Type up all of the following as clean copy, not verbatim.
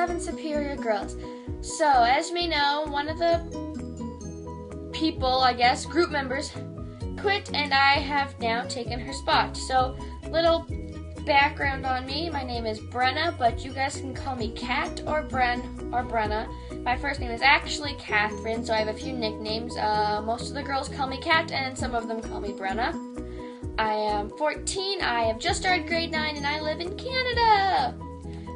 7 superior girls. So, as you may know, one of the people, I guess, group members, quit, and I have now taken her spot. So, little background on me. My name is Brenna, but you guys can call me Kat or Brenna. My first name is actually Catherine, so I have a few nicknames. Most of the girls call me Kat, and some of them call me Brenna. I am 14, I have just started grade 9, and I live in Canada!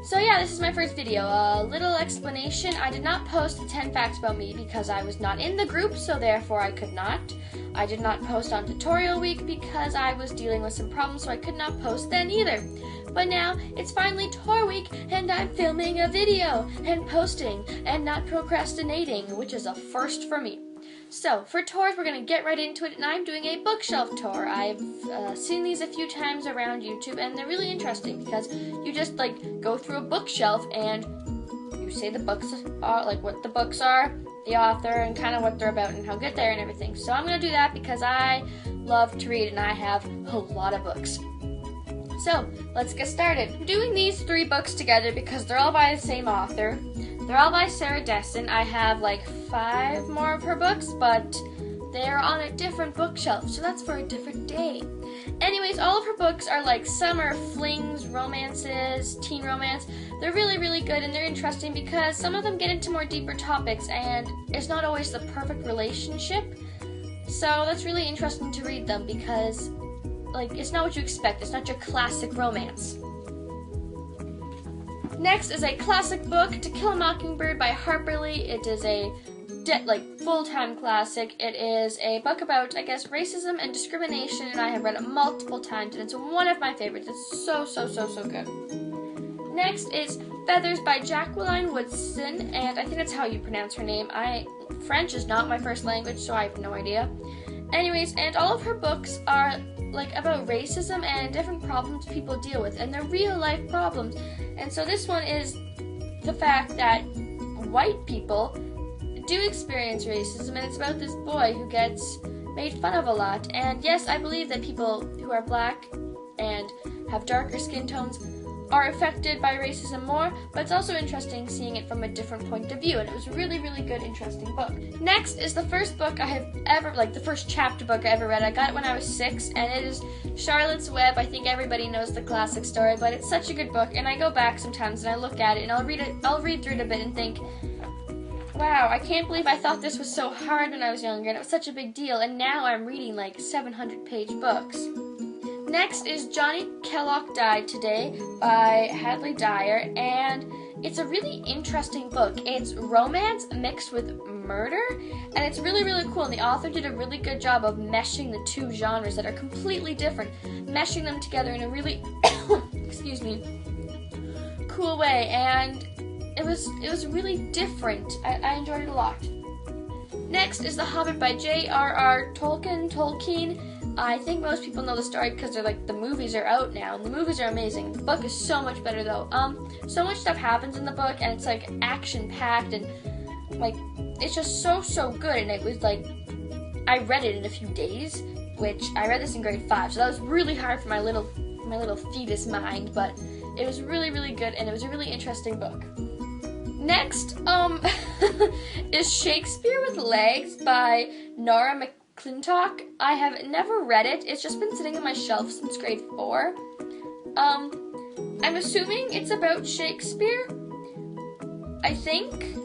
So yeah, this is my first video. A little explanation. I did not post the 10 facts about me because I was not in the group, so therefore I could not. I did not post on tutorial week because I was dealing with some problems, so I could not post then either. But now, it's finally tour week, and I'm filming a video, and posting, and not procrastinating, which is a first for me. So, for tours, we're going to get right into it, and I'm doing a bookshelf tour. I've seen these a few times around YouTube, and they're really interesting, because you just, go through a bookshelf, and you say the books are, what the books are, the author, and kind of what they're about, and how good they are, and everything. So I'm going to do that because I love to read, and I have a lot of books. So, let's get started. I'm doing these 3 books together because they're all by the same author. They're all by Sarah Destin. I have 5 more of her books, but they're on a different bookshelf, so that's for a different day. Anyways, all of her books are summer flings, romances, teen romance. They're really, really good, and they're interesting because some of them get into more deeper topics, and it's not always the perfect relationship. So that's really interesting to read them because it's not what you expect. It's not your classic romance. Next is a classic book, To Kill a Mockingbird by Harper Lee. It is a full-time classic. It is a book about, racism and discrimination, and I have read it multiple times, and it's one of my favorites. It's so, so, so, so good. Next is Feathers by Jacqueline Woodson, and I think that's how you pronounce her name. French is not my first language, so I have no idea. Anyways, and all of her books are about racism and different problems people deal with, and they're real life problems. And so this one is the fact that white people do experience racism, and it's about this boy who gets made fun of a lot. And yes, I believe that people who are black and have darker skin tones are affected by racism more, but it's also interesting seeing it from a different point of view, and it was a really, really good, interesting book. Next is the first book I have ever, the first chapter book I ever read. I got it when I was 6, and it is Charlotte's Web. I think everybody knows the classic story, but it's such a good book, and I go back sometimes and I look at it, and I'll read through it a bit and think, wow, I can't believe I thought this was so hard when I was younger, and it was such a big deal, and now I'm reading 700-page books. Next is Johnny Kellogg Died Today by Hadley Dyer, and it's a really interesting book. It's romance mixed with murder, and it's really, really cool, and the author did a really good job of meshing the 2 genres that are completely different, meshing them together in a really, excuse me, cool way, and it was really different. I enjoyed it a lot. Next is The Hobbit by J.R.R. Tolkien. I think most people know the story because they're the movies are out now, and the movies are amazing. The book is so much better though. So much stuff happens in the book, and it's action-packed, and it's just so, so good. And it was I read it in a few days, which I read this in grade 5, so that was really hard for my little fetus mind, but it was really, really good, and it was a really interesting book. Next, is Shakespeare with Legs by Nora McClintock. I have never read it. It's just been sitting on my shelf since grade 4. I'm assuming it's about Shakespeare, I think.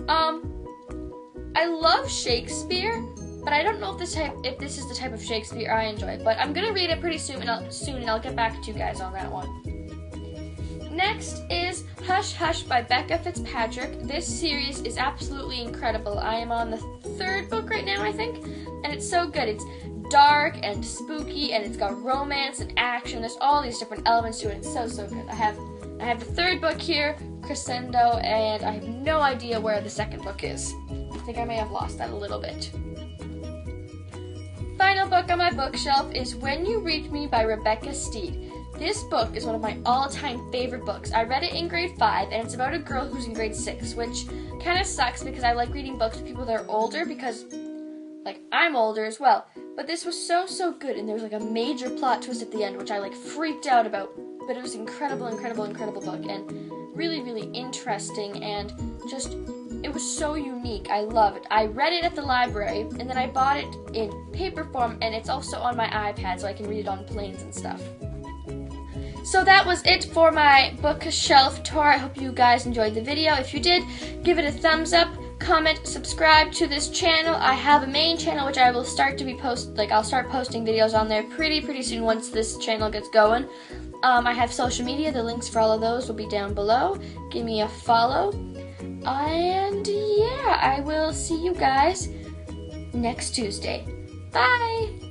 I love Shakespeare, but I don't know if this is the type of Shakespeare I enjoy. But I'm gonna read it pretty soon, and I'll get back to you guys on that one. Next is Hush Hush by Becca Fitzpatrick. This series is absolutely incredible. I am on the 3rd book right now, I think, and it's so good. It's dark and spooky, and it's got romance and action. There's all these different elements to it. It's so, so good. I have the 3rd book here, Crescendo, and I have no idea where the 2nd book is. I think I may have lost that a little bit. Final book on my bookshelf is When You Reach Me by Rebecca Steed. This book is one of my all-time favorite books. I read it in grade 5, and it's about a girl who's in grade 6, which kind of sucks because I like reading books with people that are older because, I'm older as well. But this was so, so good, and there was, a major plot twist at the end, which I, freaked out about. But it was incredible, incredible, incredible book, and really, really interesting, and just, it was so unique. I love it. I read it at the library, and then I bought it in paper form, and it's also on my iPad, so I can read it on planes and stuff. So that was it for my bookshelf tour. I hope you guys enjoyed the video. If you did, give it a thumbs up, comment, subscribe to this channel. I have a main channel which I will start to be I'll start posting videos on there pretty soon once this channel gets going. I have social media. The links for all of those will be down below. Give me a follow. And yeah, I will see you guys next Tuesday. Bye!